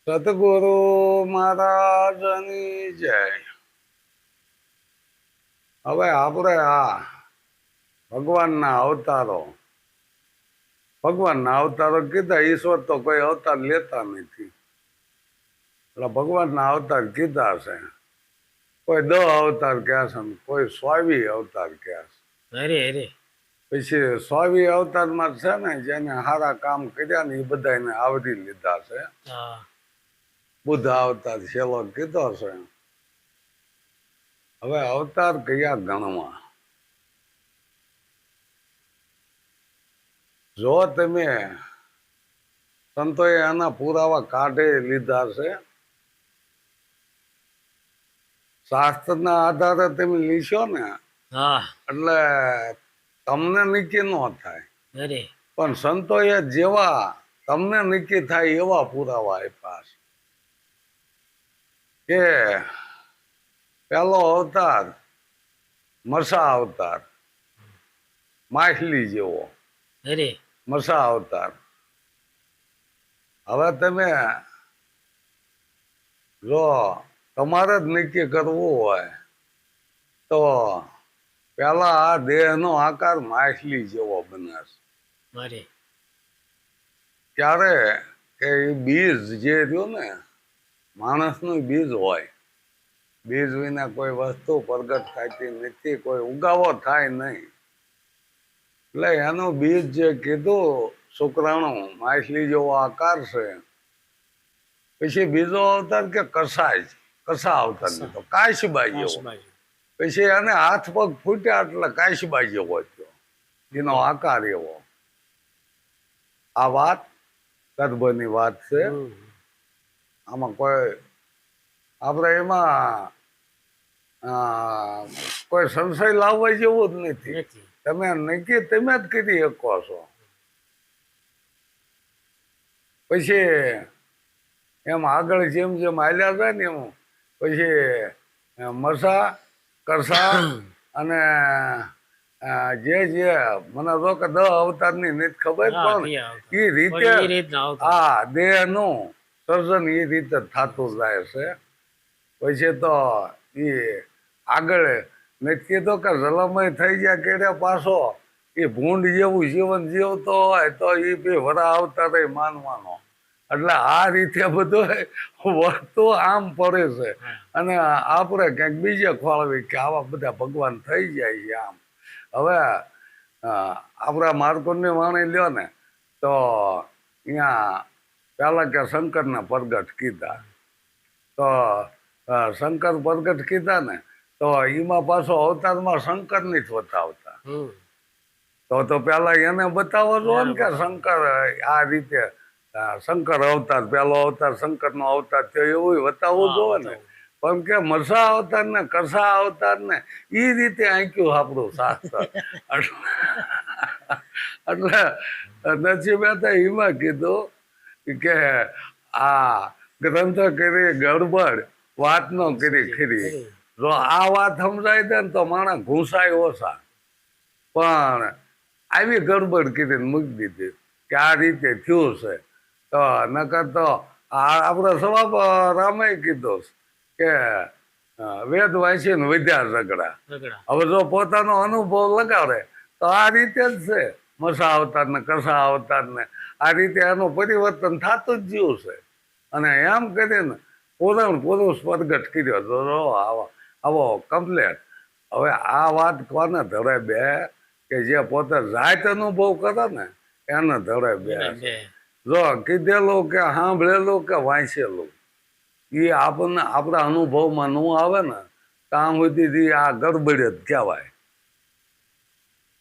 સતગુરુ મહારાજની જય. હવે આપણે આ ભગવાનના અવતારો કીધા. ઈશ્વર તો કોઈ અવતાર લેતા નથી, એટલે ભગવાનના અવતાર કીધા છે. કોઈ 10 અવતાર ક્યાં છે, કોઈ 24 અવતાર ક્યાં છે. અરે પછી 24 અવતારમાં છે ને જેને સારા કામ કર્યા ને એ બધાને આવરી લીધા છે. બુદ્ધ અવતાર છેલ્લો કીધો છે. હવે અવતાર કયા ગણવા? જો તમે સંતોએ આના પુરાવા કાઢી લીધા છે. શાસ્ત્રના આધારે તમે લીશો ને એટલે તમને નક્કી ન થાય, પણ સંતોએ જેવા તમને નક્કી થાય એવા પુરાવા આપ્યા છે. કે પહેલો અવતાર મસા અવતાર, માછલી જેવો મસા અવતાર. હવે તમે જો તમારે જ નક્કી કરવું હોય તો પેલા આ દેહનો આકાર માછલી જેવો બને છે. ક્યારે કે એ બીજ જે રહ્યું ને, માણસનું બીજ હોય. બીજ વિના કોઈ વસ્તુ પ્રગટ થતી નથી, કોઈ ઉગાવો થાય નહીં. એટલે એનું બીજ જે કીધું શુક્રાણુ માછલી જેવો આકાર છે. પછી બીજો અવતાર કે કસા અવતાર લીધો, કાશીબાઈ જેવો. પછી એને હાથ પગ ફૂટ્યા એટલે કાશીબાઈ જેવો થયો, એનો આકાર એવો. આ વાત ગર્ભની વાત છે. આમાં કોઈ આપણે એમાં કોઈ સંશય લાવવા જેવું જ નથી. તમે નક્કી તમે જ કરી શકો છો. પછી એમ આગળ જેમ જેમ હાલ્યા જાય ને એમ પછી મસા કરસા અને જે મને તો કે 10 અવતારની નથી ખબર, પણ એ રીતે આ દેહ નું સર્જન એ રીતે થતું જાય છે. પછી તો એ આગળ નથી કીધું કે જલમય થઈ ગયા કેડે પાછો એ ભૂંડ જેવું જીવન જીવતો હોય તો એ બી વરા અવતારે માનવાનો. એટલે આ રીતે બધું વસ્તુ આમ પડે છે. અને આપણે ક્યાંક બીજે ખોળવી કે આવા બધા ભગવાન થઈ જાય છે આમ. હવે આપણા માર્કોની વાણી લ્યો ને તો અહીંયા પેલા કે શંકરના પ્રગટ કીધા. તો શંકર પ્રગટ કીધા ને તો એમાં પાછો અવતારમાં શંકર ની જ બતાવતા. તો પેલા એને બતાવો છો ને કે શંકર આ રીતે શંકર અવતાર, પેલો અવતાર શંકર નો અવતાર થયો એવું બતાવવું જોઈએ ને. પણ કે મસા અવતાર ને કસા અવતાર ને એ રીતે આંક્યું આપણું શાસ્ત્ર. એટલે નસીબે તો એમાં કીધું કે આ ગ્રંથ કરી ગડબડ, વાત નો કરી ખરી. જો આ વાત સમજાય દે ને તો માણસ ઘૂસાય ઓછા, પણ આવી ગડબડ કરીને મૂકી દીધી કે આ રીતે થયું છે. તો નકર તો આપડે સવાબ રામે કીધું કે વેદ વાંચીને વધ્યા ઝઘડા. હવે જો પોતાનો અનુભવ લગાડે તો આ રીતે જ છે. મસા અવતાર ને કસા અવતાર ને આ રીતે એનું પરિવર્તન થતું જ જ્યું છે. અને એમ કરીને પુરુષ પ્રગટ કર્યો આવો કમ્પ્લેટ. હવે આ વાત કોને ધરે બે કે જે પોતે જાત અનુભવ કરે ને એને ધરે બે. જો કીધેલું કે સાંભળેલું કે વાંચેલું એ આપણને આપણા અનુભવમાં ન આવે ને ત્યાં સુધી આ ગડબડ જ કહેવાય.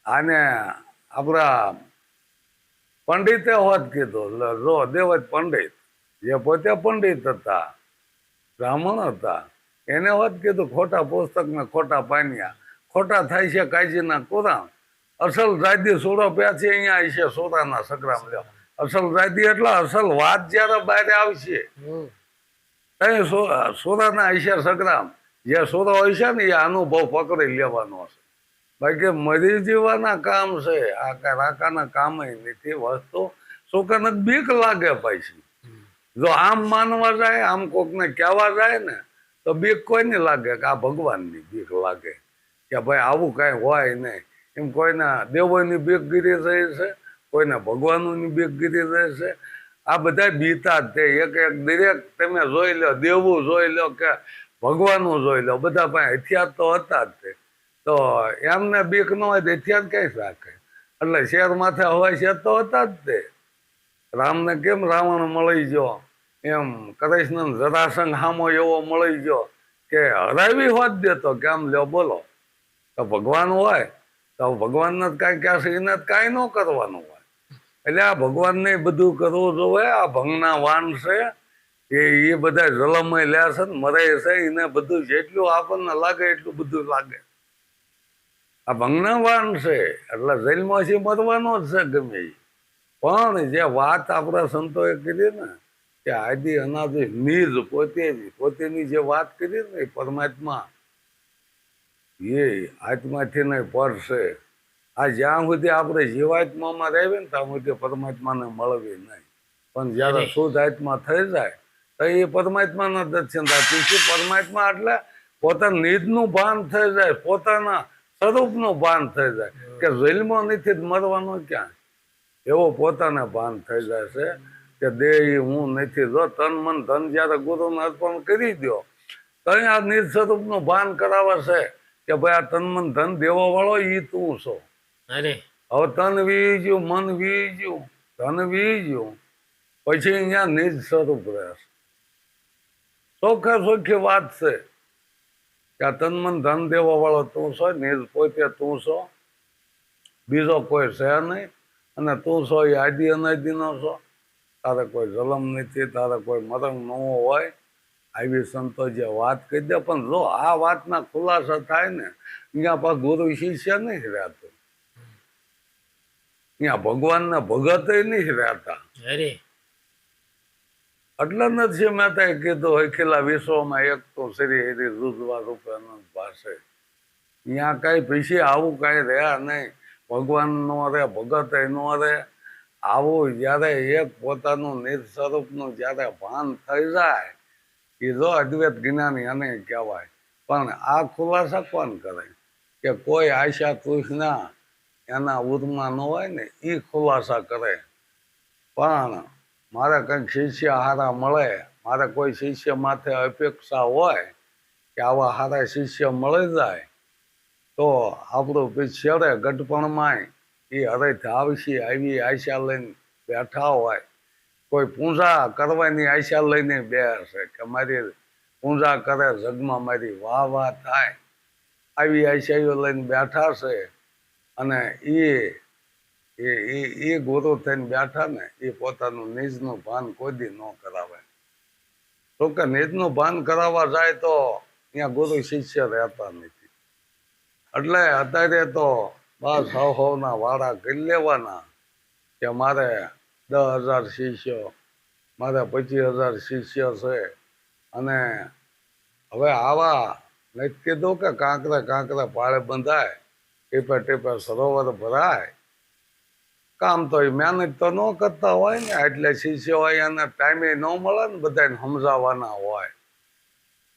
આને આપણા પંડિતે હોત કીધું. જો દેવજ પંડિત જે પોતે પંડિત હતા, બ્રાહ્મણ હતા, એને હોત કીધું ખોટા પુસ્તક ને ખોટા પાન્યા, ખોટા થાય છે કાજીના કુરાન. અસલ જાદી સોડો પ્યાથી અહીંયા છે સોરાના સંગ્રામ લ્યો. અસલ જાદી એટલે અસલ વાત જયારે બહાર આવશે સોરાના હશે સંગ્રામ. જે સોરો હોય છે ને એ અનુભવ પકડી લેવાનો છે. બાકી મરી જીવાના કામ છે, આ કઈ રાકાના કામ નથી. વસ્તુ શું કે બીક લાગે પછી જો આમ માનવા જાય, આમ કોકને કહેવા જાય ને તો બીક કોઈને લાગે કે આ ભગવાનની બીક લાગે કે ભાઈ આવું કાંઈ હોય નહીં. એમ કોઈના દેવોની બીક ગીરી રહી છે, કોઈને ભગવાનોની બીક ગીરી રહી છે. આ બધા બીતા જ તે એક એક દરેક તમે જોઈ લો, દેવું જોઈ લો કે ભગવાનનું જોઈ લો, બધા પાસે હથિયાર તો હતા જ તે. તો એમને બીક ન હોય તો હથિયાર કઈ રાખે? એટલે શેર માથે હવાઈ શેર તો હતા જ તે. રામને કેમ રાવણ મળી ગયો, એમ કૃષ્ણ જરાસંઘ હામો એવો મળી ગયો કે હરાવી હોત દેતો કે આમ લ્યો બોલો. તો ભગવાન હોય તો ભગવાનને કાંઈ ક્યાં એને કાંઈ ન કરવાનું હોય. એટલે આ ભગવાનને બધું કરવું જોઈએ. આ ભંગના વાન છે એ બધા જલમય લે છે ને મરે છે, એને બધું જેટલું આપણને લાગે એટલું બધું લાગે. આ ભંગના વાન છે એટલે જેલમાંથી મરવાનો જ છે ગમે એ. પણ જે વાત આપણા સંતોએ કરી ને કે આદિ અનાદિ નિજ પોતેની જે વાત કરી ને એ પરમાત્મા એ આત્માથી નહીં પર છે. આ જ્યાં સુધી આપણે જીવાત્મામાં રહીએ ને ત્યાં સુધી પરમાત્માને મળવી નહીં. પણ જયારે શુદ્ધ આત્મા થઈ જાય તો એ પરમાત્માના દર્શન થાય. તેથી પરમાત્મા એટલે પોતાના નિજનું ભાન થઈ જાય, પોતાના સ્વરૂપનું ભાન થઈ જાય કે જેલમાં નથી મરવાનું ક્યાં, એવો પોતાને ભાન થઈ જાય છે કે દેહ હું નથી. જો તન મન ધન જયારે ગુરુને અર્પણ કરી દો તો આ નિજ સ્વરૂપનું ભાન કરાવે છે કે ભાઈ આ તન મન ધન દેવા વાળો ઈ તું છો. હવે તન વીજ્યું, મન વીજ્યું, ધન વીજ્યું, પછી અહીંયા નિજ સ્વરૂપ રહેશે. ચોખ્ખે ચોખ્ખી વાત છે કે આ તન મન ધન દેવા વાળો તું છો, નિજ પોતે તું છો, બીજો કોઈ છે નહીં. અને તું છો એ આદિ અનાદિનો છો. તારે કોઈ જલમ નથી, તારે કોઈ મરણ ન હોય. આવી સંતો જે વાત કહી દે. પણ જો આ વાતના ખુલાસા થાય ને અહીંયા પાછું ગુરુ શિષ્ય નહીં રહેતું, અહીંયા ભગવાનના ભગત નહીં રહેતા. એટલે નથી મહેતાએ કીધું અખિલા વિશ્વમાં એક તો શ્રી હરિ રુદ્વા રૂપે અનંત પાસે. અહીંયા કઈ પછી આવું કઈ રહ્યા નહીં. ભગવાન નો રે, ભગત નો રે. આવું જયારે એક પોતાનું નિજ સ્વરૂપનું જયારે ભાન થઈ જાય એ જો અદ્વૈત જ્ઞાની એને કહેવાય. પણ આ ખુલાસા કોણ કરે કે કોઈ આશા તૃષ્ણા એના ઉરમાં ન હોય ને એ ખુલાસા કરે. પણ મારે કંઈક શિષ્ય હારા મળે, મારે કોઈ શિષ્ય માથે અપેક્ષા હોય કે આવા હારા શિષ્ય મળી જાય તો આપણું પીછેડે ગઢપણમાં એ હરેથી આવશે આવી આશા લઈને બેઠા હોય. કોઈ પૂજા કરવાની આશા લઈને બેસે કે મારી પૂજા કરે જગમાં મારી વાહ વાહ થાય, આવી આશાઓ લઈને બેઠા છે. અને એ ગુરુ થઈને બેઠા ને એ પોતાનું નિજનું ભાન કોઈ દી ન કરાવે. તો કે નિજનું ભાન કરાવવા જાય તો અહીંયા ગુરુ શિષ્ય રહેતા નથી. એટલે અત્યારે તો બસ હવના વાળા કરી લેવાના કે મારે 10,000 શિષ્યો, મારે 25,000 શિષ્ય છે. અને હવે આવા નથી કીધું કે કાંકરે કાંકરે પાળે બંધાય, ટીપે ટીપે સરોવર ભરાય. કામ તો એ મહેનત તો ન કરતા હોય ને, એટલે શિષ્યો હોય એને ટાઈમે ન મળે ને બધાને સમજાવવાના હોય.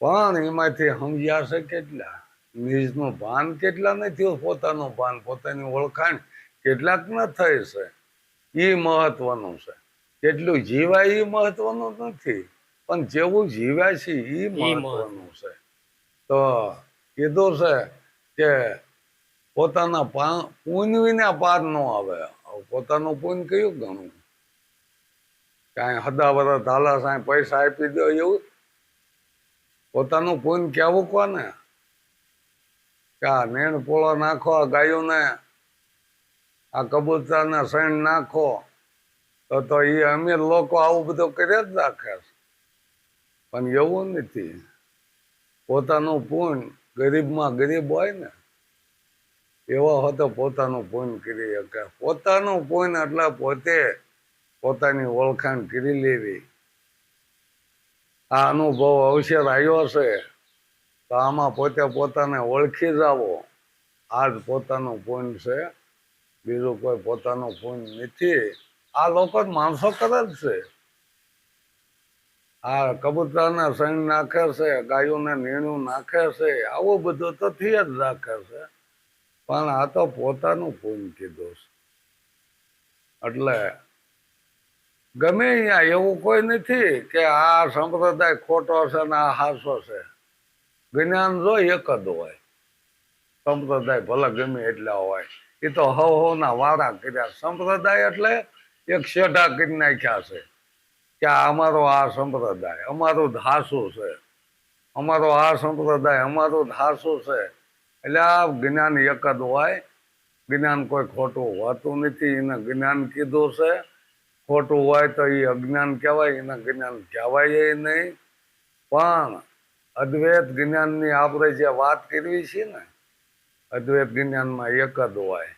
પણ એમાંથી સમજ્યા છે કેટલા, નિજનું ભાન કેટલા નથી, પોતાનું ભાન પોતાની ઓળખાણ કેટલાક ન થઈ છે. એ મહત્વનું છે. કેટલું જીવાય એ મહત્વનું નથી, પણ જેવું જીવ્યા છે એ મહત્વનું છે. તો કીધું છે કે પોતાના પુણ્ય વિના પાર ન આવે. પોતાનું પુણ્ય કયું ગણું? કાંઈ હદા વરસ ધાલા સાંઈ પૈસા આપી દો એવું? પોતાનું પુણ્ય કેવું કોને કે આ નેણ પોળો નાખો, ગાયોને આ કબૂતરને સૈણ નાખો તો એ અમીર લોકો આવું બધું કર્યા જ રાખે છે. પણ એવું નથી. પોતાનું પુણ્ય ગરીબમાં ગરીબ હોય ને એવો હતો પોતાનું પુણ્ય કરી શકે. પોતાનું પુણ્ય એટલે પોતે પોતાની ઓળખાણ કરી લેવી. આ અનુભવ અવસર આવ્યો છે તો આમાં પોતે પોતાને ઓળખી જાવો. આ જ પોતાનું પુણ્ય છે, બીજું કોઈ પોતાનું પુણ્ય નથી. આ લોકો માણસો કરે જ છે. આ કબૂતરને સણ નાખે છે, ગાયોને નીણું નાખે છે, આવું બધું તો થઈ જ રાખે છે. પણ આ તો પોતાનું પૂન કીધું છે. એટલે ગમે અહીંયા એવું કોઈ નથી કે આ સંપ્રદાય ખોટો છે ને આ હાસો છે. જ્ઞાન જો એક જ હોય. સંપ્રદાય ભલે ગમે એટલા હોય, એ તો હવના વારા કર્યા. સંપ્રદાય એટલે એક શેઢા કરી નાખ્યા છે કે અમારો આ સંપ્રદાય, અમારું હાસું છે, અમારો આ સંપ્રદાય, અમારું હાસું છે. એટલે આ જ્ઞાન એક જ હોય. જ્ઞાન કોઈ ખોટું હોતું નથી. એને જ્ઞાન કીધું છે. ખોટું હોય તો એ અજ્ઞાન કહેવાય, એને જ્ઞાન કહેવાય નહીં. પણ અદ્વૈત જ્ઞાનની આપણે જે વાત કરવી છે ને, અદ્વૈત જ્ઞાનમાં એક જ હોય.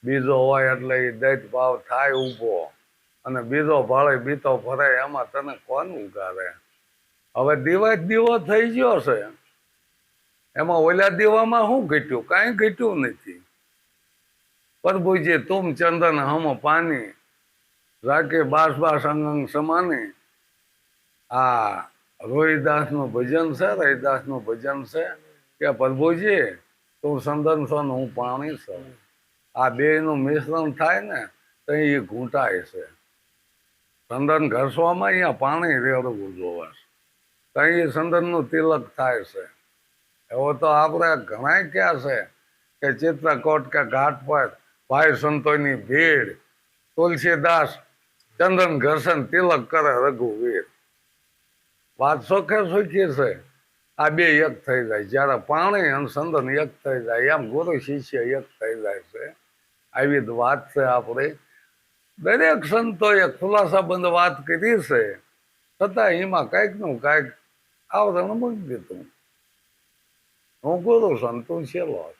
બીજો હોય એટલે એ દૈત ભાવ થાય ઊભો, અને બીજો ભાળે બીતો ભરાય. એમાં તને કોણ ઉગારે? હવે દીવા જ દીવો થઈ ગયો છે. એમાં ઓલા દીવામાં શું ઘટ્યું? કાંઈ ઘટ્યું નથી. પ્રભુજી તુમ ચંદન હમ પાની, રાકે બાસ બાસ અંગ સમાની. આ રોહિદાસનું ભજન છે. રોહિદાસનું ભજન છે કે પ્રભુજી તું ચંદન છો ને હું પાણી છું. આ બેયનું મિશ્રણ થાય ને તો એ ઘૂંટાય છે. ચંદન ઘસવામાં અહીંયા પાણી રેડવું જોવે છે. કઈ ચંદનનું તિલક થાય છે. એવો તો આપણે ઘણા ક્યાં છે કે ચિત્રકોટ કે ઘાટ પર ભાઈ સંતોની ભીડ, તુલસીદાસ ચંદન ઘર્ષણ તિલક કરે રઘુવીર. વાત સોખે સુખી છે. આ બે એક થઈ જાય. જયારે પાણી અને ચંદન એક થઈ જાય, એમ ગુરુ શિષ્ય એક થઈ જાય છે. આવી જ વાત છે આપણી. દરેક સંતોએ ખુલાસાબંધ વાત કરી છે, છતાં એમાં કાંઈક નું કાંઈક આવરણ મૂકી દીધું. હું ગુરુ છું તું છેલ્લો,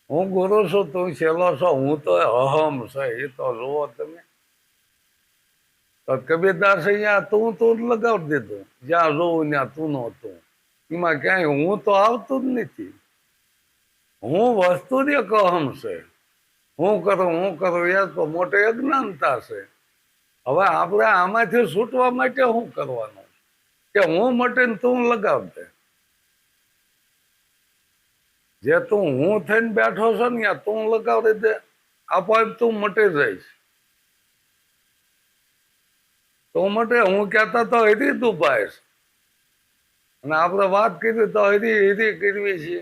હું ગુરુ છું તું છેલ્લો છો, હું તો અહમ છે એ તો જુઓ તમે. તો કબીરદાસ અહીંયા તું તું લગાવી દીધું. જ્યાં જોવું ત્યાં તું નહોતું. એમાં ક્યાંય હું તો આવતું જ નથી. હું વસ્તુ જ એક અહમ છે. હું કરું એ તો મોટી અજ્ઞાનતા છે. હવે આપણે આમાંથી છૂટવા માટે શું કરવાનું કે હું મટીને તું લગાવ દે. જે તું હું થઈને બેઠો છે ને ત્યાં તું લગાવી દે, આપોઆપ તું મટી જઈશ. તું મટે. હું કહેતા તો હરી દુભાઈશ, અને આપણે વાત કરી તો હરી કરવી છે.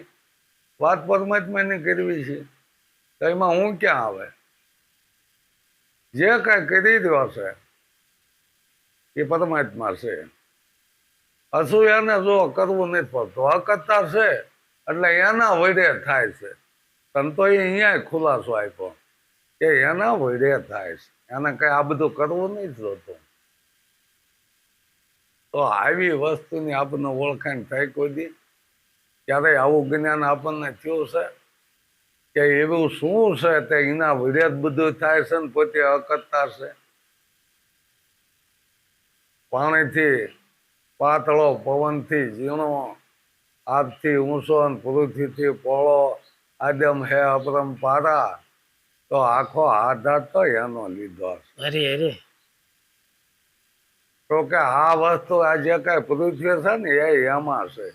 વાત પરમાત્માની કરવી છે. તો એમાં હું ક્યાં આવે? જે કાંઈ કરી રહ્યો છે એ પરમાત્મા છે. અસૂયાને જો કરવું નથી પડતું. અકર્તા છે એટલે એના વડે થાય છે. સંતોએ અહીંયા ખુલાસો આપ્યો કે એના વડે થાય છે. એને કઈ આ બધું કરવું નહીં જોતું. તો આવી વસ્તુની આપણને ઓળખાણ થઈ કોઈ દી? ક્યારેય આવું જ્ઞાન આપણને થયું છે કે એવું શું છે તે એના વડે જ બધું થાય છે ને પોતે અકર્તા છે? પાણીથી પાતળો, પવનથી ઝીણો, આપથી ઊંચો અને પૃથ્વીથી પહોળો, આદમ હે અપરંપારા. તો આખો આધાર તો એનો લીધો છે. તો કે આ વસ્તુ આ જે કઈ પૃથ્વી છે ને એ એમાં છે.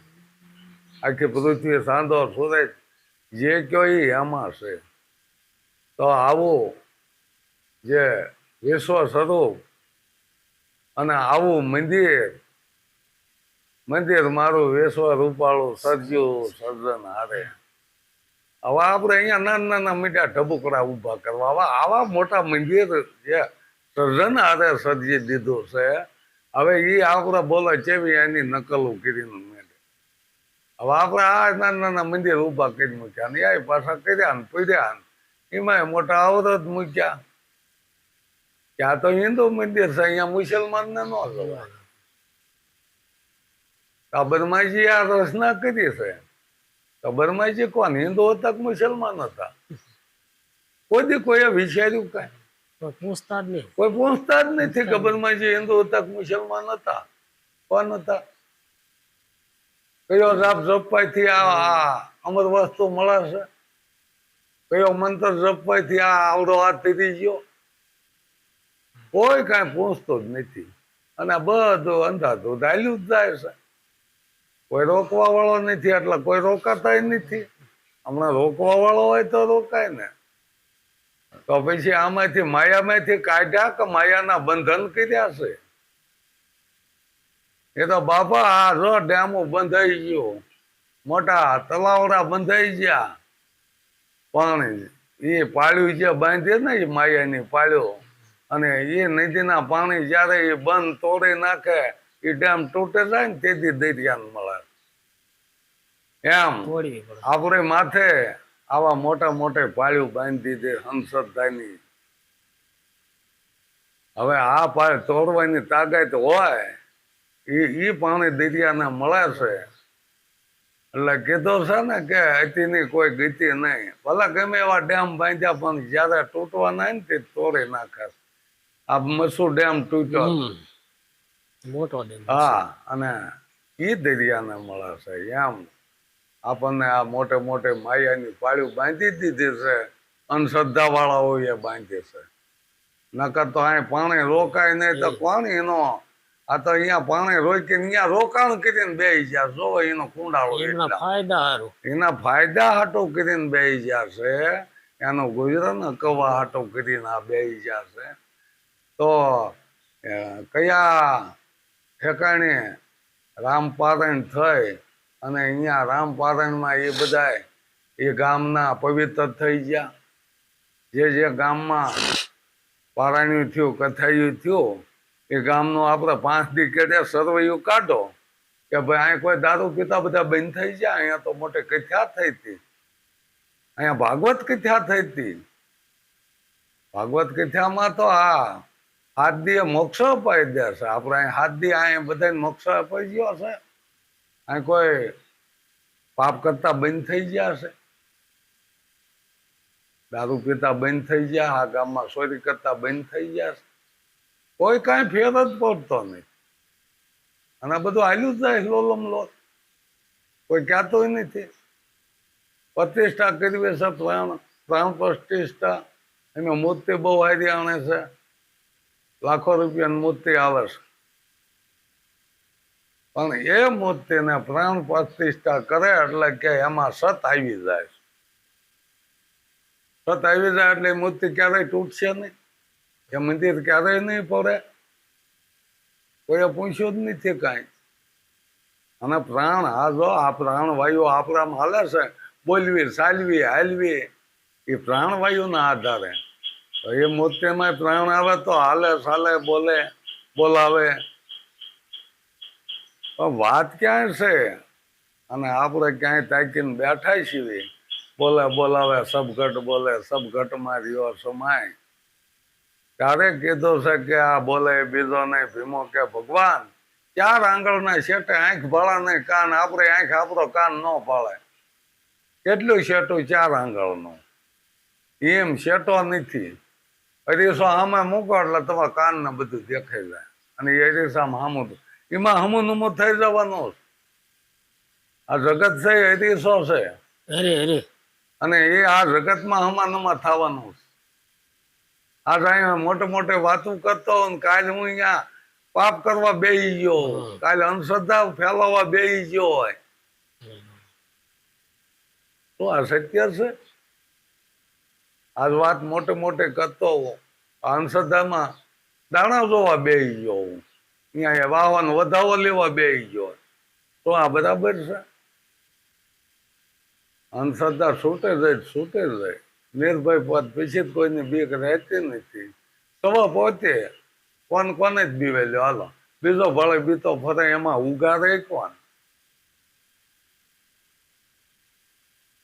આખી પૃથ્વી, સાંધો, સૂરજ જે કયો એ એમાં છે. તો આવું જે વિશ્વ સ્વરૂપ અને આવું મંદિર મારું વિશ્વ રૂપાળું સર્જ્યું સર્જન હારે. હવે આપણે અહીંયા નાના નાના મીઠા ઢબુકડા ઉભા કરવા. હવે આવા મોટા મંદિર જે સર્જન હારે સર્જી દીધું છે. હવે એ આપણે બોલો કેવી એની નકલો કરીને મેળે. હવે આપણે આ નાના નાના મંદિર ઉભા કરી મૂક્યા ને એ પાછા કર્યા ને પીડ્યા ને એમાં મોટા અવરોધ મૂક્યા. ત્યાં તો હિન્દુ મંદિર છે, અહીંયા મુસલમાનને ન જવાય. કબરમાજી આ રચના કરી છે. કબરમાજી કોણ, હિન્દુ હતા કે મુસલમાન હતા? કોઈએ વિચાર્યું કાંઈ? કોઈ પૂછતા જ નથી. કબરમાજી હિન્દુ હતા કે મુસલમાન હતા? કોણ હતા? કયો જાપ જપવાથી આ અમર વસ્તુ મળે છે? કયો મંત્ર જપવાથી આ આવડો હાથ તરી ગયો? કોઈ કાંઈ પૂછતો જ નથી. અને બધું અંધાધું ચાલ્યું જ જાય છે. કોઈ રોકવા વાળો નથી, એટલે કોઈ રોકાતા નથી. હમણાં રોકવા વાળો હોય તો રોકાય ને. તો પછી આમાંથી માયામાંથી કાઢ્યા કે માયાના બંધન કર્યા છે? એ તો બાપા આ જો ડેમો બંધાઈ ગયો, મોટા તલાવડા બંધાઈ ગયા, પાણી એ પાળ્યું જે બાંધે ને એ માયાની પાળ્યો, અને એ નદીના પાણી જયારે એ બંધ તોડી નાખે, એ ડેમ તૂટે જાય ને તેથી દરિયાને મળે. એમ આપણે માથે આવા મોટા મોટા પાળ્યું બાંધી દે અંધશ્રદ્ધાની. હવે આ પાળ તોડવાની તાકાત હોય એ પાણી દરિયાને મળે છે. એટલે કીધો છે ને કે અતિની કોઈ ગતિ નહીં. ભલે ગમે એવા ડેમ બાંધ્યા પણ જયારે તૂટવાના ને તે તોડી નાખે. આ મસૂર ડેમ તૂટ્યો, મોટો ડેમ. હા, અને ઈ દરિયાને મળે છે. એમ આપણને આ મોટે મોટે માયાની પાળ્યું બાંધી દીધી છે, અંધશ્રદ્ધા વાળાઓ એ બાંધી છે. નકર તો અહીં પાણી રોકાય નહીં તો પાણી નો. આ તો અહીંયા પાણી રોકીને અહીંયા રોકાણ કરીને બેસી ગયા. જો એનો કુંડાળો એના ફાયદા હાટો કરીને બેસી ગયા છે. એનો ગુજરાન કવા હાટો કરીને આ બેસી ગયા છે. તો કયા ઠેકાણે રામપારાયણ થઈ અને અહીંયા રામપારાયણમાં એ બધા એ ગામના પવિત્ર થઈ ગયા. જે ગામમાં પારાયણ થયું, કથાયું થયું, એ ગામનું આપણે 5 દી કેડે સર્વૈયું કાઢો કે ભાઈ અહીંયા કોઈ દારૂ પીતા બધા બંધ થઈ જાય. અહીંયા તો મોટી કથા થઈ હતી, અહીંયા ભાગવત કથા થઈ હતી. ભાગવત કથામાં તો આ 7 દી મોક્ષ અપાઈ દે છે. આપણે અહીં 7 દી અહીંયા બધા મોક્ષ અપાઈ ગયો છે. અહીં કોઈ પાપ કરતા બંધ થઈ ગયા છે, દારૂ પીતા બંધ થઈ ગયા, આ ગામમાં ચોરી કરતા બંધ થઈ ગયા છે. કોઈ કાંઈ ફેર જ પડતો નહીં. અને બધું હાલ્યું જ જાય લોલમ લોલ. કોઈ કહેતો નથી. પ્રતિષ્ઠા કરવી છે, પ્રાણ પ્રતિષ્ઠા. એમાં મૂર્તિ બહુ હારી આણે છે, લાખો રૂપિયાની મૂર્તિ આવે છે. પણ એ મૂર્તિને પ્રાણ પ્રતિષ્ઠા કરે એટલે કે એમાં સત આવી જાય. સત આવી જાય એટલે મૂર્તિ ક્યારેય તૂટશે નહીં, એ મંદિર ક્યારેય નહીં પડે. કોઈએ પૂછ્યું જ નથી કાંઈ. અને પ્રાણ, આ જો આ પ્રાણવાયુ આપણામાં હાલે છે, બોલવી, ચાલવી, હાલવી, એ પ્રાણવાયુના આધારે. તો એ મૂર્તિમાં પ્રાણ આવે તો હાલે, ચાલે, બોલે, બોલાવે. વાત ક્યાંય છે? અને આપણે ક્યાંય તાકીને બેઠા છીએ, બોલે, બોલાવે, સબઘટ બોલે, સબઘટમાં રહ્યો સમાય. ત્યારે કીધું છે કે આ બોલે બીજો નહીં, ભીમો કે ભગવાન 4 આંગળના શેઠે આંખ ભાળા નહીં કાન. આપણે આંખ આપણો કાન ન પાળે. કેટલું શેઠું 4 આંગળનું? એમ શેઠો નથી. અરીસો આમાં મૂકો એટલે તમારા કાનને બધું દેખાઈ જાય. અને એ અરીસામાં હામું, એમાં હમું નમું થઈ જવાનું. આ જગત છે એ અરીસો છે, અને એ આ જગતમાં હમાનમા થવાનું. આજ અહીંયા મોટે મોટે વાતો કરતો હોય, કાલે હું અહીંયા પાપ કરવા બેસી ગયો, કાલે અંધશ્રદ્ધા ફેલાવવા બેસી ગયો હોય, તો આ સત્ય છે? આજ વાત મોટે મોટે કરતો અંધશ્રદ્ધામાં દાણા જોવા બેસી ગયો, અહીંયા વાહવાનો વધાવો લેવા બેસી ગયો, તો આ બરાબર છે? અંધશ્રદ્ધા છૂટે જાય. નિર્ભય પદ પછી કોઈની બીક રહેતી નથી. સવા પોતે કોને જ બીવે લ્યો. હાલો, બીજો ભલે બીતો ફરે, એમાં ઉગા રહે કોણ?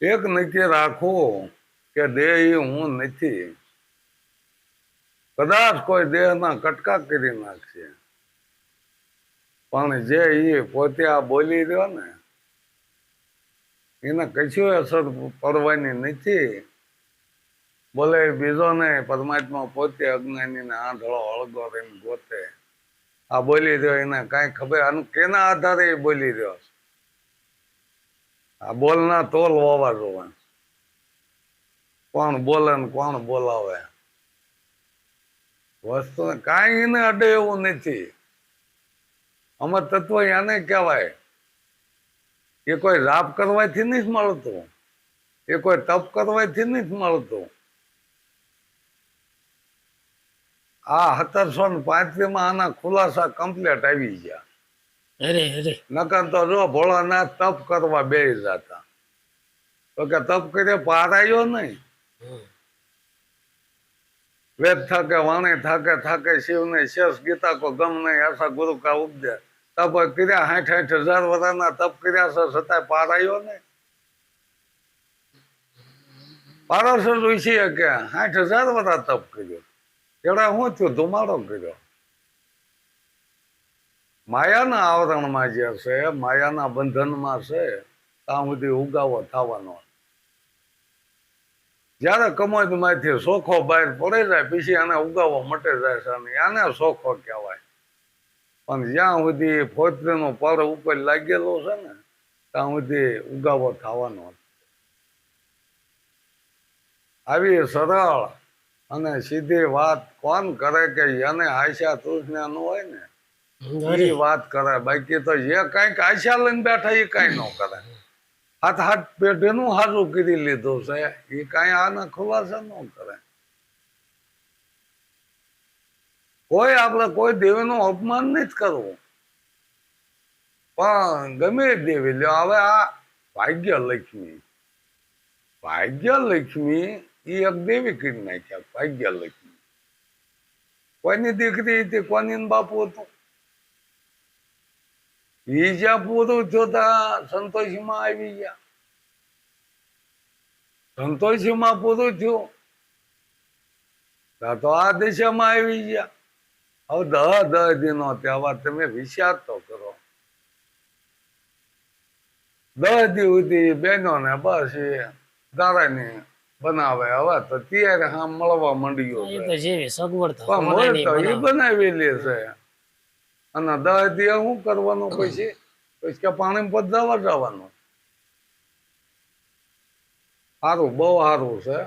એક નક્કી રાખવું કે દેહ હું નથી. કદાચ કોઈ દેહના કટકા કરી નાખશે, પણ જે એ પોતે આ બોલી રહ્યો ને, એને કશું અસર પડવાની નથી. બોલે બીજો ને, પરમાત્મા પોતે અજ્ઞાનીને આંધળો હળગો રહીને ગોતે. આ બોલી રહ્યો એને કાંઈ ખબર, કેના આધારે એ બોલી રહ્યો છે? આ બોલના તોલ હોવા જોવા. કોણ બોલે ને કોણ બોલાવે? વસ્તુ કાંઈ એને અડે એવું નથી. અમર તત્વ એને કહેવાય. એ કોઈ રાપ કરવાથી નથી મળતું, એ કોઈ તપ કરવાથી નથી મળતું. આ 1735 માં આના ખુલાસા કમ્પ્લેટ આવી ગયા. અરે અરે નકર તો જો ભોળાનાથ તપ કરવા બેસી જતા, તો કે તપ કરે પાર આવ્યો નહીં. હમ. વેદ થાકે વાણી થાકે થાકે શિવને શેષ ગીતા કો ગમ નહીં આશા ગુરુ કા ઉપદેશ. તપ કર્યા 60,000 વર્ષના તપ કર્યા છે, છતાંય પાર આવ્યો નહીં. પારસર ઋષિએ કે 60,000 વર્ષ તપ કર્યો, તેડા શું થયું? ધુમાડો કર્યો. માયાના આવરણમાં જે છે, માયાના બંધનમાં છે, ત્યાં સુધી ઉગાવો થવાનો. જયારે કમોદમાંથી સોખો બહાર પડે જાય પછી આને ઉગાવો મટે જાય છે, અને આને સોખો કહેવાય. પણ જ્યાં સુધી ફોતરીનો પર ઉપર લાગેલો છે ને, ત્યાં સુધી ઉગાવો થવાનો. આવી સરળ અને સીધી વાત કોણ કરે કે એને આશા તૃષ્ણા ન હોય ને એ વાત કરે. બાકી તો જે કઈક આશા લઈને બેઠા એ કઈ ન કરે. હાથ હાથ પેઢીનું હાજુ કરી લીધું છે, એ કઈ આના ખુલાસા ન કરે. કોઈ આપણે કોઈ દેવીનું અપમાન નથી કરવું, પણ ગમે દેવી લ્યો. હવે આ ભાગ્યલક્ષ્મી, ભાગ્યલક્ષ્મી એ એક દેવી કરી નાખ્યા. ભાગ્યલક્ષ્મી કોઈની દીકરી હતી, કોની બાપુ હતું. એ જ્યાં પૂરું થયું ત્યાં સંતોષીમાં આવી ગયા. સંતોષીમાં પૂરું થયું ત્યાં તો આ દિશામાં આવી ગયા. હવે 10 દિનો તહેવાર તમે વિચાર તો કરો. 10 દી સુધી બહેનો ને બસ એ ગાળાની બનાવે. હવે તો ત્યારે હા મળવા માંડ્યો એ છે, તો જેવી સગવડ પણ હોય તો એ બનાવેલી છે. અને 10 દી શું કરવાનું? પછી પછી કે પાણી પર જવાનું. સારું, બહુ સારું છે.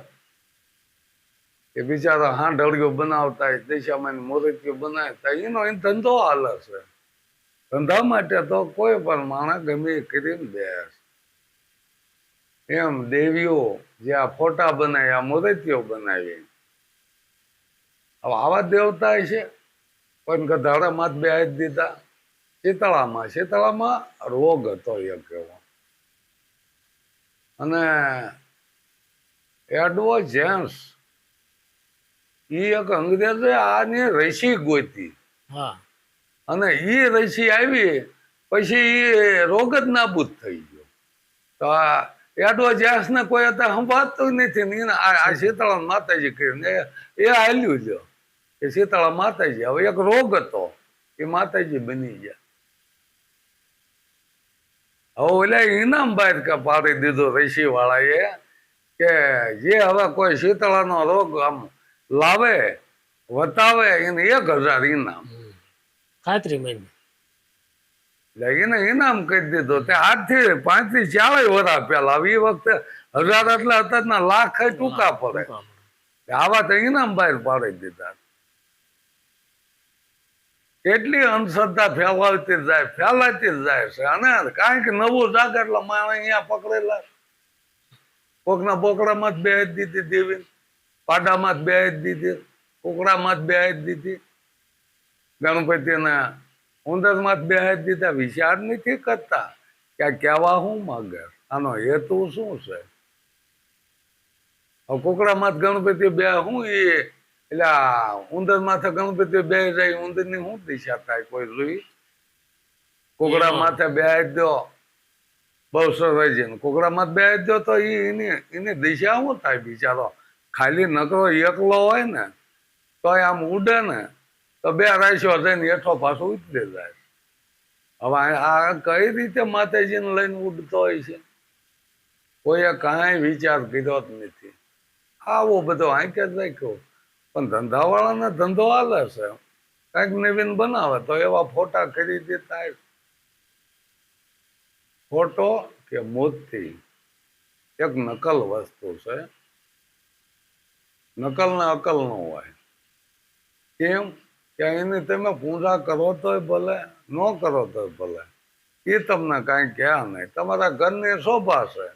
એ બિચારા હાંડળીઓ બનાવતા, દિશામાં મૂર્તિઓ બનાવતા, એનો એ ધંધો હાલે છે. ધંધા માટે તો કોઈ પણ માણસ ગમે એ કરીને દે. એમ દેવીઓ જે આ ફોટા બનાવ્યા, મૂર્તિઓ બનાવી, હવે આવા દેવતા છે. પણ ગધાડામાં જ બેહાડી દીધા. શીતળામાં રોગ હતો એક એવો. અને એડવો જેમ્સ એ એક અંગ્રેજે આની રસી ગોતી, હા અને એ રસી આવી પછી એ રોગ જ નાબૂદ થઈ ગયો. તો આ એડવો જેમ્સ ને કોઈ અત્યારે સંભાળતું નથી ને. આ શીતળા માતાજી કરીને એ હાલ્યું લ્યો કે શીતળા માતાજી. હવે એક રોગ હતો, એ માતાજી બની ગયા. હવે ઓલા ઇનામ બહાર પાડી દીધો રસી વાળા એ કે જે હવે કોઈ શીતળાનો રોગ આમ લાવે વતાવે એને 1,000 ઇનામ. ખાતરી માની. એટલે એને ઇનામ કહી દીધો. તે આજથી 35 થી 40 વર્ષ પહેલા. એ વખતે 1,000 એટલે અત્યારના લાખ ટૂંકા પડે. આવા તો ઇનામ બહાર પાડી દીધા. કેટલી અંધશ્રદ્ધા ફેલાતી જાય છે. અને કાંઈક નવું જાગે એટલે માણસ અહીંયા પકડેલા. કોકના બોકડામાં જ બેહાડી દીધી દેવી, પાડામાં જ બેહાડી દીધી, કુકડામાં જ બેહાડી દીધી, ગણપતિના ઉંદરમાં જ બેહાડી દીધા. વિચાર નથી કરતા કે આ કહેવા શું માગે, આનો હેતુ શું છે. કુકડામાં જ ગણપતિ બે શું એ એટલે ઉંદર માથે ગણપતિ બે જાય, ઉંદર ની શું દિશા થાય કોઈ જોઈ? કુકડા માથે બેહાડી દો બહુ સરસ છે. કુકડામાં જ બેહાડી દો તો એની દિશા શું થાય? બિચારો ખાલી નકરો એકલો હોય ને તો આમ ઉડે ને તો 2 રાશિઓ થઈને હેઠો પાછો ઉતરી જાય. હવે આ કઈ રીતે માતાજીને લઈને ઉડતો હોય છે? કોઈએ કાંઈ વિચાર કર્યો જ નથી. આવો બધો આંકે જ રાખ્યો. પણ ધંધાવાળાને ધંધો હાલે છે, કંઈક નવીન બનાવે તો એવા ફોટા કરી દેતા. ફોટો કે મૂર્તિ એક નકલ વસ્તુ છે. નકલ ને અકલ ન હોય. કેમ કે કે એની તમે પૂજા કરો તોય ભલે, ન કરો તોય ભલે, એ તમને કાંઈ કહે નહીં. તમારા ઘરની શોભા છે,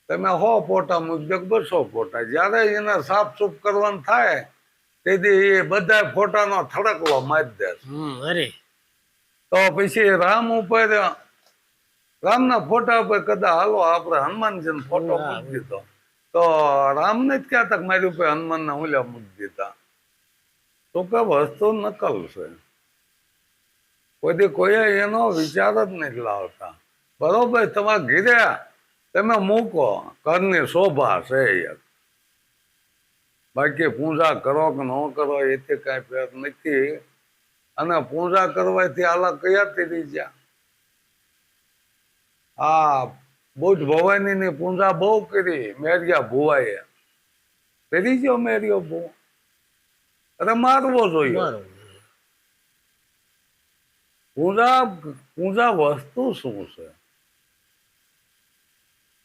તમે 100 ફોટા મૂકજો કે 200 ફોટા, જ્યારે એને સાફસૂફ કરવાનું થાય તેથી એ બધા ફોટાનો થડકવો મારી દે છે. અરે તો પછી રામ ઉપર, રામના ફોટા ઉપર કદાચ હાલો આપણે હનુમાનજીનો ફોટો મૂકી દીધો તો રામને જ કહેતા કે મારી ઉપર હનુમાનના ઉલ્યા મૂકી દીધા. તો કે વસ્તુ નકલ છે. કોઈ એનો વિચાર જ નથી લાવતા. બરોબર, તમારા ઘીરે તમે મૂકો, ઘરની શોભા છે યાર, બાકી પૂજા કરો કે ન કરો એથી કાંઈ ફેર નથી. અને પૂજા કરવાથી આલા કયા તેરી ગયા? આ બુદ્ધ ભવાનીની પૂજા બહુ કરી મેરિયા ભુવાએ. કરી ગયો મેરિયો ભૂ? અરે મારવો જોઈએ. બરોબર. પૂજા વસ્તુ શું છે?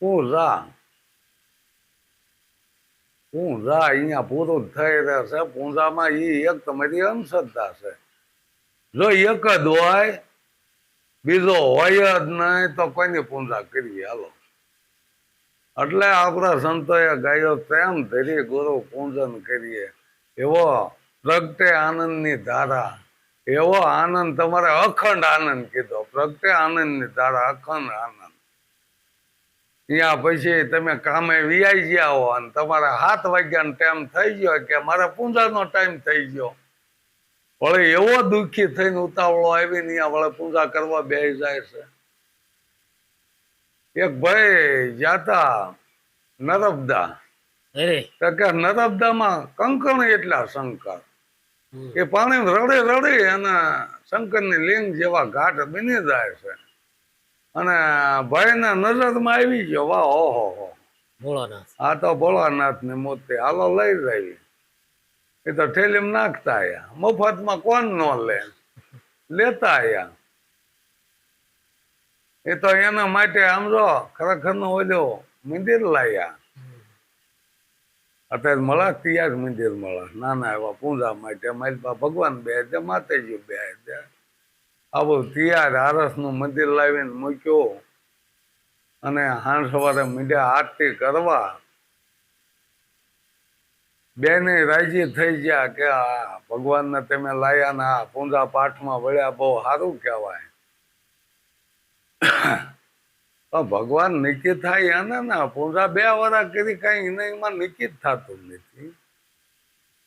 પૂજા અહીંયા પૂરું થઈ રહેશે. પૂજામાં એક તમારી અંધશ્રદ્ધા છે. જો એક જ હોય, બીજો હોય જ નહીં, તો કોઈની પૂજા કરીએ હાલો. એટલે આપણા સંતોએ ગાયો પ્રેમ ધરી ગુરુ પૂજન કરીએ. એવો પ્રગટે આનંદની ધારા, એવો આનંદ તમારે અખંડ આનંદ કીધો. પ્રગટે આનંદની ધારા, અખંડ આનંદ. ત્યાં પછી તમે કામે વિયાઈ ગયા હો અને તમારે 7 વાગ્યાનો ટાઈમ થઈ ગયો કે મારા પૂજાનો ટાઈમ થઈ ગયો, વળે એવો દુઃખી થઈને ઉતાવળો આવીને ત્યાં વળે પૂજા કરવા બેસી જાય છે. એક ભાઈ જાતા નર્મદા, અરે તો કે નર્મદામાં કંકણ એટલા શંકર કે પાણી રડે રડે અને શંકરની લિંગ જેવા ઘાટ બની જાય છે. અને ભાઈના નજરમાં આવી ગયો, વાહ ઓહો, ભોળાનાથ. આ તો ભોળાનાથ ની મૂર્તિ, હાલો લઈ જાય. એ તો ઠેલીમાં નાખતા આયા, મફતમાં કોણ ન લે, લેતા આયા. એ તો એના માટે આમ જો ખરેખર નો ઓલો મંદિર લાયા. અત્યારે મળે તૈયાર મંદિર મળે નાના એવા પૂજા માટે. મારી પાસે ભગવાન બે છે, માતાજી બે છે. આવું તૈયાર આરસનું મંદિર લાવીને મૂક્યું અને હાંજ સવારે મીડિયા આરતી કરવા. બેને રાજી થઈ ગયા કે આ ભગવાનને તમે લાયા ને આ પૂજા પાઠમાં વળ્યા, બહુ સારું કહેવાય. તો ભગવાન નિકી થાય એને ના પૂજા 2 વર્ષ કરી કઈ એમાં નિકી થતું નથી.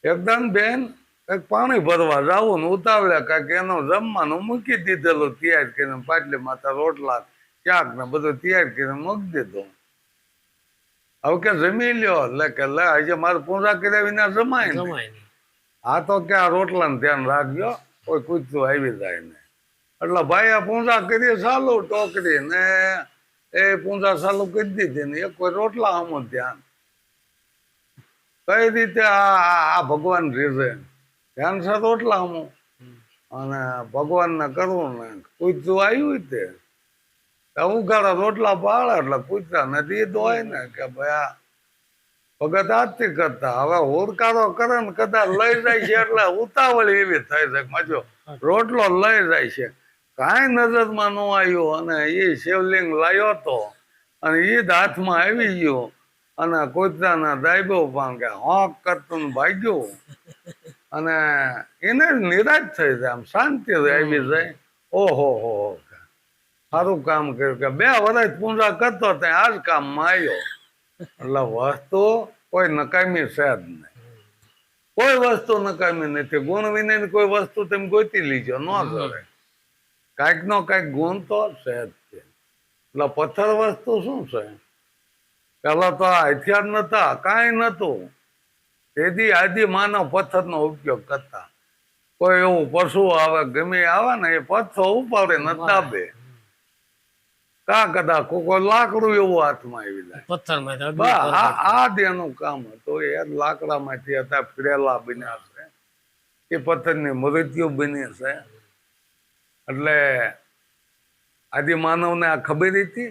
એકદમ બેન કઈક પાણી ભરવા જવું ને ઉતાવળે કઈક એનો જમવાનું મૂકી દીધેલું તૈયાર કરીને, પાટલી માતા રોટલા ક્યાંક ને બધું તૈયાર કરીને મૂકી દીધું. હવે કે જમી લ્યો, એટલે કે લે હજી મારે પૂજા કર્યા વિના જમાય ને. જમાય નહીં. આ તો કે આ રોટલાનું ધ્યાન રાખજો, કોઈ કૂતરું આવી જાય ને. એટલે ભાઈ આ પૂજા કરી ચાલુ ટોકરી ને એ પૂજા ચાલુ કરી દીધી ને એક કોઈ રોટલા આમ ધ્યાન. કઈ રીતે આ ભગવાન રીઝે ધ્યાન છે રોટલા આમ, અને ભગવાનને કરવું ને કૂતરું આવ્યું તે ઉઘાડા રોટલા પાડે એટલે કૂતરા નથી દોય ને કે ભાઈ આ ભગત આરતી કરતા. હવે હોરકારો કરે ને કદાચ લઈ જાય છે એટલે ઉતાવળ એવી થઈ છે મજો રોટલો લઈ જાય છે, કાંઈ નજરમાં ન આવ્યું. અને એ શિવલિંગ લાવ્યો હતો અને એ જ હાથમાં આવી ગયો અને કૂતરાના દાયબો પણ કે હોંક કરતું ભાગ્યું. અને એને નિરાશ થઈ જાય, આમ શાંતિ આવી જાય. ઓહો હો, સારું કામ કર્યું કે 2 વર્ષ પૂજા કરતો ત્યાં આ જ કામમાં આવ્યો. એટલે વસ્તુ કોઈ નકામી છે જ નહીં, કોઈ વસ્તુ નકામી નથી. ગુણ વિનાની કોઈ વસ્તુ તમે ગોતી લીજો ન કરે, કાંઈક નો કાંઈક ગુણ તો છે જ છે. એટલે પથ્થર વસ્તુ શું છે? પેલા તો આ હથિયાર નતા, કાંઈ નતું. તેથી આદિ માનવ પથ્થરનો ઉપયોગ કરતા. કોઈ એવું પશુ આવે ગમે આવે ને એ પથ્થર ઉપાડે ન દાબે. કા કદાચ કોઈ લાકડું એવું હાથમાં આવી જાય, પથ્થરમાં આ દેનું કામ હતું. એ લાકડામાંથી હતા ફિરેલા બન્યા છે, એ પથ્થરની મૃત્યુ બની છે. એટલે આદિ માનવને આ ખબર હતી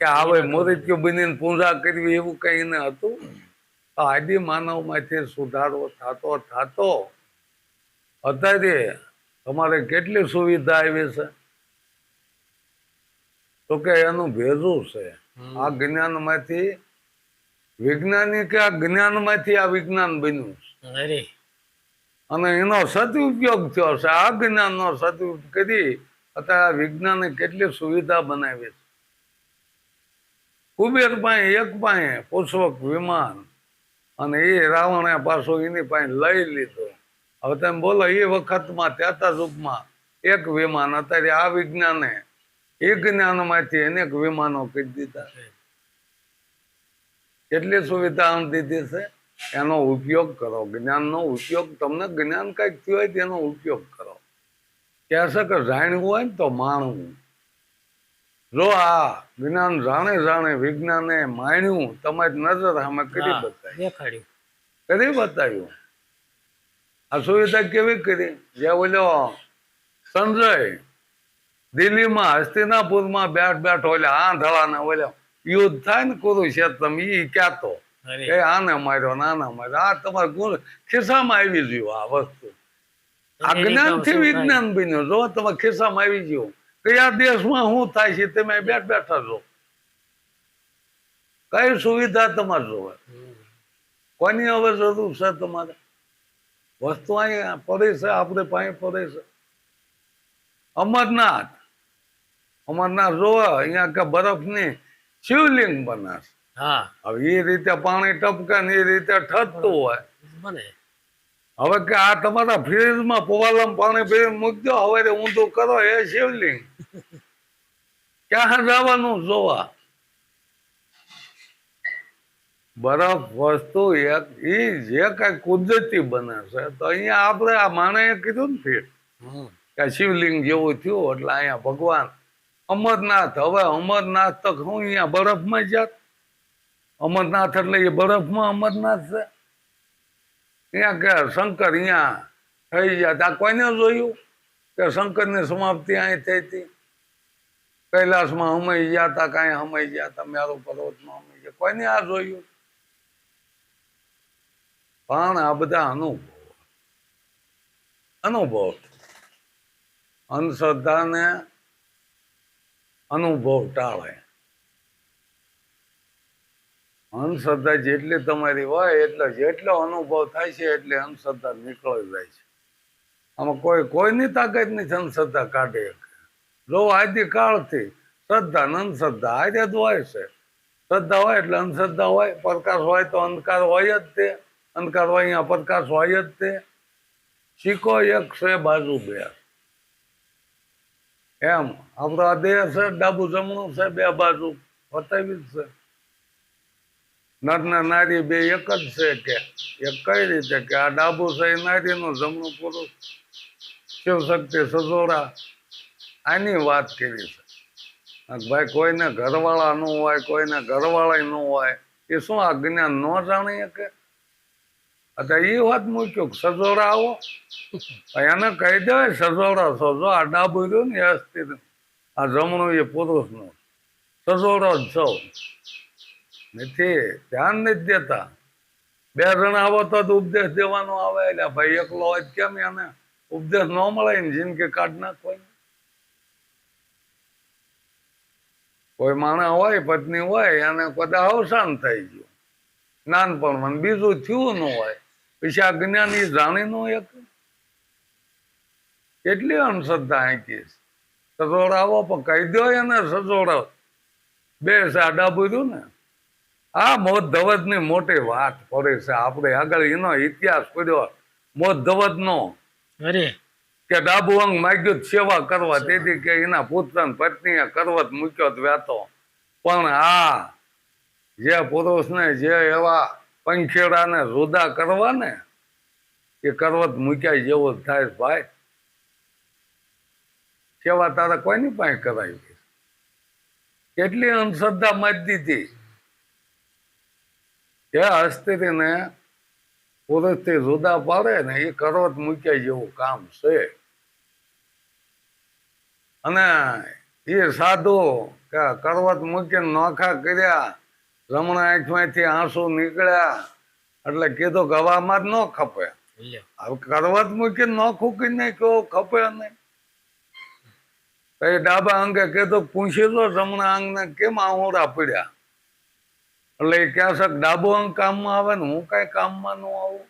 કે હવે મૃત્યુ બનીને પૂજા કરવી એવું કઈ ને હતું. તો આદિ માનવ માંથી સુધારો થતો થતો અત્યારે તમારે કેટલી સુવિધા આવી છે તો કે એનું ભેજું છે. આ જ્ઞાનમાંથી વૈજ્ઞાનિક આ જ્ઞાનમાંથી આ વિજ્ઞાન બન્યું છે અરે અને એનો સદુપયોગ થયો છે. આ જ્ઞાનનો સદુપયોગ કરી અત્યારે આ વિજ્ઞાને કેટલી સુવિધા બનાવી છે. કુબેર પાસે એક પાસે પુષ્પક વિમાન અને એ રાવણે પાછો એની પાસે લઈ લીધો. હવે તમે બોલો એ વખતમાં ત્યાતા યુગમાં એક વિમાન, અત્યારે આ વિજ્ઞાને એ જ્ઞાનમાંથી અનેક વિમાનો કરી દીધા. કેટલી સુવિધા આમ દીધી છે. એનો ઉપયોગ કરો, જ્ઞાનનો ઉપયોગ. તમને જ્ઞાન કઈક થયું હોય તેનો ઉપયોગ કરો. કહે છે કે જાણવું હોય ને તો માણવું. જો આ જ્ઞાન જાણે જાણે વિજ્ઞાને માણ્યું તમારી નજર સામે કરી બતાવી, દેખાડ્યું, કરી બતાવ્યું. આ સુવિધા કેવી કરી? જે ઓલો સંજય દિલ્હીમાં હસ્તિનાપુરમાં બેઠ ઓલા આંધળાના ઓલા યુદ્ધ થાય ને કુરુક્ષેત્રમ ઈ ક્યાતો અરે એ આને માર્યો નાના માર્યો. આ તમારે ગુણ ખિસ્સામાં આવી ગયું. આ વસ્તુ આ જ્ઞાન થી વિજ્ઞાન બન્યું. જો તમારે ખિસ્સામાં આવી ગયું. કયા દેશમાં શું થાય છે તમે બેઠા છો. કઈ સુવિધા તમારે જોવે? કોની હવે જરૂર છે તમારે? વસ્તુ અહીંયા પડે છે, આપણે પાસે પડે છે. અમરનાથ જોવા અહીંયા કે બરફની શિવલિંગ બનાશે. હા હવે એ રીતે પાણી ટપકે ને એ રીતે ઠરતું હોય. બને હવે કે આ તમારા ફ્રીજમાં પવાલમ પાણી ભરી મૂકી દો, હવે ઊંધું કરો એ શિવલિંગ. ક્યાં જવાનું જોવા? બરફ વસ્તુ એક ઈ જે કઈ કુદરતી બને છે. તો અહીંયા આપણે આ માણસે કીધું ને કે શિવલિંગ જેવું થયું એટલે અહીંયા ભગવાન અમરનાથ. હવે અમરનાથ તો હું અહીંયા બરફમાં જાત. અમરનાથ એટલે એ બરફમાં અમરનાથ છે. અહીંયા કે શંકર અહીંયા થઈ ગયા. આ કોઈને જોયું કે શંકરની સમાપ્તિ અહીં થઈ હતી? કૈલાસમાં હમાઈ ગયા હતા, કાંઈ હમાઈ ગયા હતા, મેરુ પર્વતમાં હમાઈ ગયા. કોઈને આ જોયું? પણ આ બધા અનુભવ અંધશ્રદ્ધાને અનુભવ ટાળે. અંધશ્રદ્ધા જેટલી તમારી હોય એટલે જેટલો અનુભવ થાય છે એટલે અંધશ્રદ્ધા નીકળી જાય છે. આમાં કોઈની તાકાત નથી અંધશ્રદ્ધા કાઢે. જો આદિ કાળથી શ્રદ્ધા ને અંધશ્રદ્ધા આજે જ હોય છે. શ્રદ્ધા હોય એટલે અંધશ્રદ્ધા હોય. પ્રકાશ હોય તો અંધકાર હોય જ તે. અંધકાર હોય અહીંયા પ્રકાશ હોય જ તે. સિક્કો એક છે બાજુ બે. એમ આપણો આ દેહ છે ડાબુ જમણું છે, બે બાજુ બતાવી જ છે. નર ને નારી બે એક જ છે કે એક કઈ રીતે કે આ ડાબુ છે એ નારીનું, જમણું પુરુષ. શિવશક્તિ સજોડા આની વાત કરી છે. ભાઈ કોઈને ઘરવાળા ન હોય, કોઈને ઘરવાળા ન હોય, એ શું આ જ્ઞાન ન જાણી શકે? અત્યારે એ વાત મૂક્યો સજોડા આવો એને કહી દેવાય સજોડા છો. જો આ ડાબુ રહ્યું ને અસ્થિર, આ જમણું એ પુરુષનું સજોડો જ છો. નથી ધ્યાન નથી દેતા. બે જણા આવો તો ઉપદેશ દેવાનો આવે. એટલે ભાઈ એકલો હોય કેમ એને ઉપદેશ ન મળે ને જિંદગી કાઢ નાખવાની. કોઈ માણસ હોય, પત્ની હોય, એને કદાચ અવસાન થઈ ગયું નાનપણમાં, બીજું થયું ન હોય, પછી આ જ્ઞાન એ જાણી ન એક. કેટલી અંધશ્રદ્ધા આંકી. સજોડાવો પણ કહી દો એને સજોડાવ. બે સાડા પૂર્યું ને આ મોત ધવજ ની મોટી વાત પડે છે. આપણે આગળ એનો ઇતિહાસ પડ્યો મોત ધવજ નો અરે કે ડાબુ અંગ માગ્યું સેવા કરવા, તેથી કે એના પુત્ર પત્નીએ કરવત મૂક્યો વ્યાતો. પણ આ જે પુરુષને જે એવા પંખેડાને રૂદા કરવા ને એ કરવત મૂક્યા જેવો થાય. ભાઈ સેવા તારે કોઈની પાસે કરાવી? કેટલી અંધશ્રદ્ધા મારી દીધી. એ હસ્તીને પુરુષથી રૂદા પાડે ને એ કરવત મૂક્યા જેવું કામ છે. અને એ સાધુ કે કરવત મૂકીને નોખા કર્યા, રમણા આંખમાંથી આંસુ નીકળ્યા એટલે કીધું કે હવામાં જ ન ખપે. લ્યો. હવે કરવા જ મૂકીને નોખું કરી નાખ્યો ખપે નહીં. તો એ ડાબા અંગે કીધું પૂછી લો જમણા અંગને કેમ આહોરા પડ્યા. એટલે એ ક્યાં છે ડાબો અંગ કામમાં આવે ને હું કઈ કામમાં ન આવું.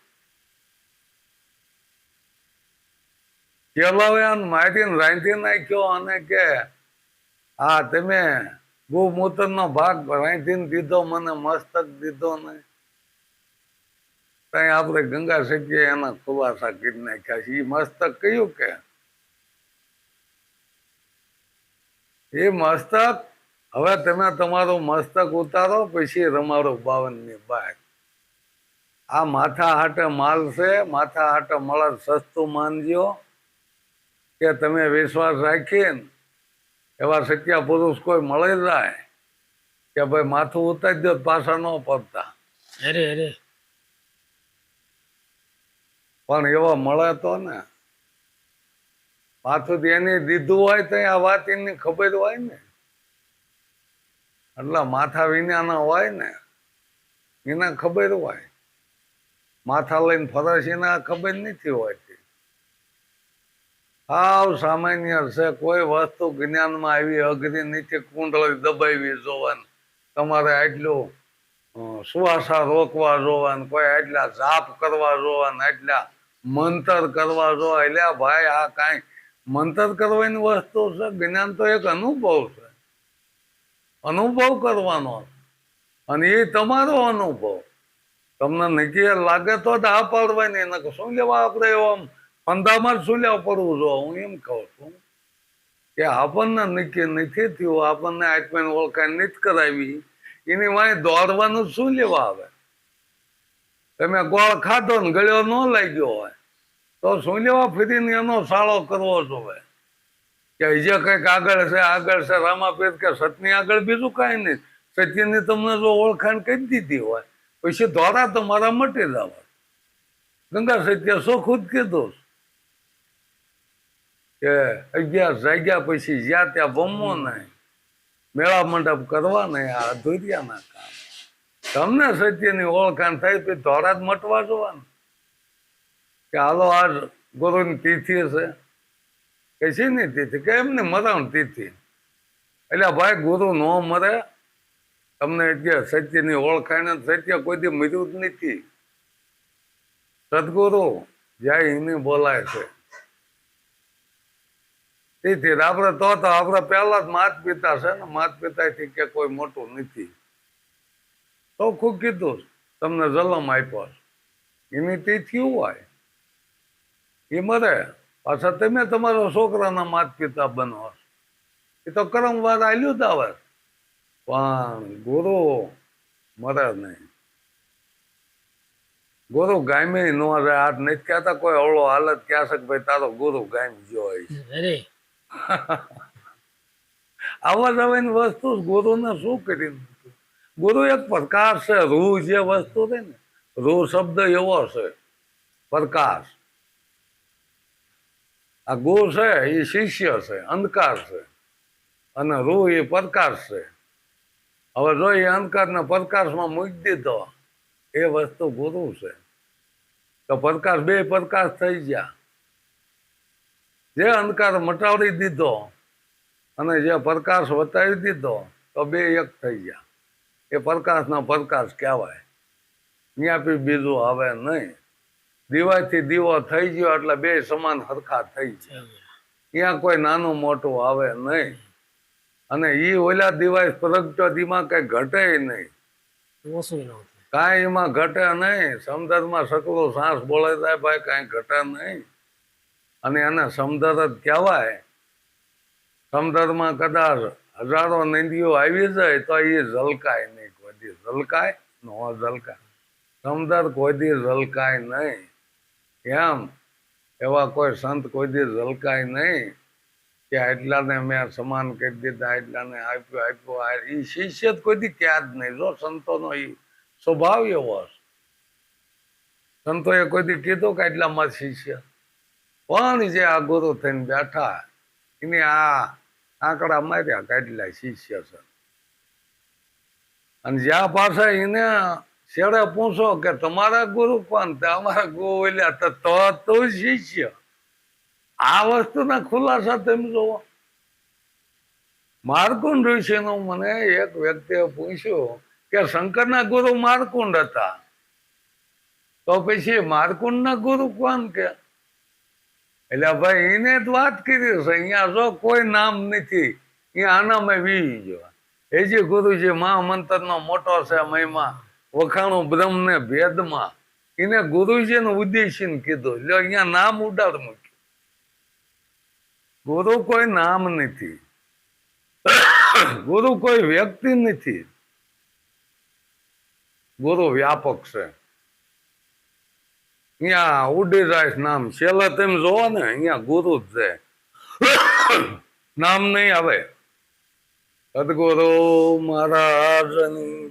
કેલાવ્યા મારીને રાંધી નાખ્યો અને કે હા તમે ગૌમૂત્ર નો ભાગ રાંધીને દીધો મને મસ્તક દીધો ને ત્યાં આપણે ગંગા શકીએ એના ખુલાસા કરી નાખ્યા છે. એ મસ્તક કયું કે એ મસ્તક હવે તમે તમારું મસ્તક ઉતારો પછી રમાડો 52 બાર. આ માથા હાટે માલ છે, માથા હાટે મળે સસ્તું માનજો કે તમે વિશ્વાસ રાખીને એવા સત્યા પુરુષ કોઈ મળી જાય કે ભાઈ માથું ઉતારી દો પાછા ન પડતા. અરે અરે પણ એવા મળે તો ને માથું એને દીધું હોય તો આ વાત એની ખબર હોય ને. એટલે માથા વિનાના હોય ને એને ખબર હોય. માથા લઈને ફરસ એને ખબર નથી હોતી. હાવ સામાન્ય છે. કોઈ વસ્તુ જ્ઞાનમાં આવી અઘરી નથી. કુંડળી દબાવી જોવાનું, તમારે આટલું સુવાસા રોકવા જોવાનું, કોઈ આટલા જાપ કરવા જોવાના, આટલા મંતર કરવા જોવા. એટલે ભાઈ આ કાંઈ મંતર કરવાની વસ્તુ છે? જ્ઞાન તો એક અનુભવ છે. અનુભવ કરવાનો અને એ તમારો અનુભવ. તમને નક્કી લાગે તો જ આ પાડવાની. એને શું લેવા આપણે એવા ફંદામાં જ શું લેવા પડવું જો. હું એમ કહું છું કે આપણને નક્કી નથી થયું, આપણને આત્માને ઓળખાણ નથી કરાવી, એની વાંહે દોડવાનું શું લેવા આવે? તમે ગોળ ખાધો ને ગળ્યો ન લાગ્યો હોય તો શું લેવા ફરીને એનો સાળો કરવો જોવે કે જે કંઈક આગળ છે રામાપીર કે સતની આગળ બીજું કાંઈ નહીં. સત્યની તમને જો ઓળખાણ કરી દીધી હોય પછી ધોરા તમારા મટી જવા. ગંગા સત્ય ખુદ કીધું કે 11 જાગ્યા પછી જ્યાં ત્યાં ભમવો નહીં, મેળા મંડપ કરવા નહીં, આ અધૂરિયાના કામ. તમને સત્યની ઓળખાણ થાય પછી ધોરા જ મટવા જોવાનું કે હાલો આજ ગુરુની તિથિ છે કે છે ને તિથિ કે એમને મરણ તિથિ. એટલે ભાઈ ગુરુ ન મરે. તમને એટલે સત્યની ઓળખાણ સત્ય કોઈ દી મર્યું જ નથી. સદગુરુ જાય એને બોલાય છે. તેથી આપણે તો આપણે પહેલા જ માત પિતા છે ને, માત પિતાથી કે કોઈ મોટું નથી. તો ખૂબ કીધું તમને જન્મ આપ્યો એની તિથિ હોય એ મરે. પાછા તમે તમારા છોકરાના માત પિતા બનો. એ તો કરમવાર આલ્યું જ આવે. પણ ગુરુ મરે નહીં. ગુરુ ગામે ન રહે. આજ નથી કહેતા કોઈ અવળો હાલત ક્યાં છે કે ભાઈ તારો ગુરુ ગામ ગયો હોય. અરે આવા જવાની વસ્તુ ગુરુને શું કરી? ગુરુ એક પ્રકાશ છે. રૂહ જે વસ્તુ છે ને, રૂહ શબ્દ એવો છે પ્રકાશ. આ ગુરુ છે એ શિષ્ય છે, અંધકાર છે, અને રૂહ એ પ્રકાશ છે. હવે જો એ અંધકારને પ્રકાશમાં મૂકી દીધો એ વસ્તુ ગુરુ છે. તો પ્રકાશ બે પ્રકાશ થઈ ગયા. જે અંધકાર મટાડી દીધો અને જે પ્રકાશ વતાવી દીધો તો બે એક થઈ ગયા. એ પ્રકાશના પ્રકાશ કહેવાય. ત્યાં બી બીજું આવે નહીં. દીવાથી દીવો થઈ ગયો એટલે બે સમાન હરખા થઈ ગયા. ત્યાં કોઈ નાનું મોટું આવે નહીં. અને ઈ ઓલા દિવાય પ્રગટો દીમાં કઈ ઘટે નહીં. ઓછું ન થાય. કાંઈ એમાં ઘટે નહીં. સમદરમાં સકલો સાંસ બોલાય જાય ભાઈ, કાંઈ ઘટે નહીં. અને એને સમદર જ કહેવાય. સમદરમાં કદાચ હજારો નદીઓ આવી જાય તો એ ઝલકાય નહીં. કોઈ દી ઝલકાય ન ઝલકાય. સમદર કોઈ દી ઝલકાય નહીં. એમ એવા કોઈ સંત કોઈ દી ઝલકાય નહીં કે એટલાને મેં સમાન કરી દીધા, એટલાને આપ્યું. એ શિષ્ય કોઈ દી ક્યાં જ નહીં. જો સંતોનો એ સ્વભાવ એવો હશે. સંતોએ કોઈ દી કીધું કે એટલામાં શિષ્ય. પણ જે આ ગુરુ થઈને બેઠા એને આ આંકડા માર્યા કે એટલા શિષ્ય છે. અને જ્યાં પાછા એને છેડે પૂછો કે તમારા ગુરુ કોણ? તે અમારા ગુરુ ઓલ્યા. તો તું શિષ્ય. આ વસ્તુના ખુલાસા તમે જોવો. મારકુંડ ઋષિનું મને એક વ્યક્તિએ પૂછ્યું કે શંકરના ગુરુ મારકુંડ હતા, તો પછી મારકુંડના ગુરુ કોણ? કે એટલે ભાઈ એને જ વાત કરી છે. અહીંયા જો કોઈ નામ નથી, અહીંયા આનામાં વી ગયો. એજી ગુરુજી મહામંત્રનો મોટો છે મહિમા, વખાણું બ્રહ્મ ને ભેદમાં. એને ગુરુજીને ઉદ્દેશીને કીધું. એટલે અહીંયા નામ ઉડાડ મૂક્યું. ગુરુ કોઈ નામ નથી, ગુરુ કોઈ વ્યક્તિ નથી, ગુરુ વ્યાપક છે. અહીંયા ઉડી જાય નામ. છેલ્લે તમે જોવો ને અહીંયા ગુરુ જ છે, નામ નહીં આવે. સદગુરુ મહારાજની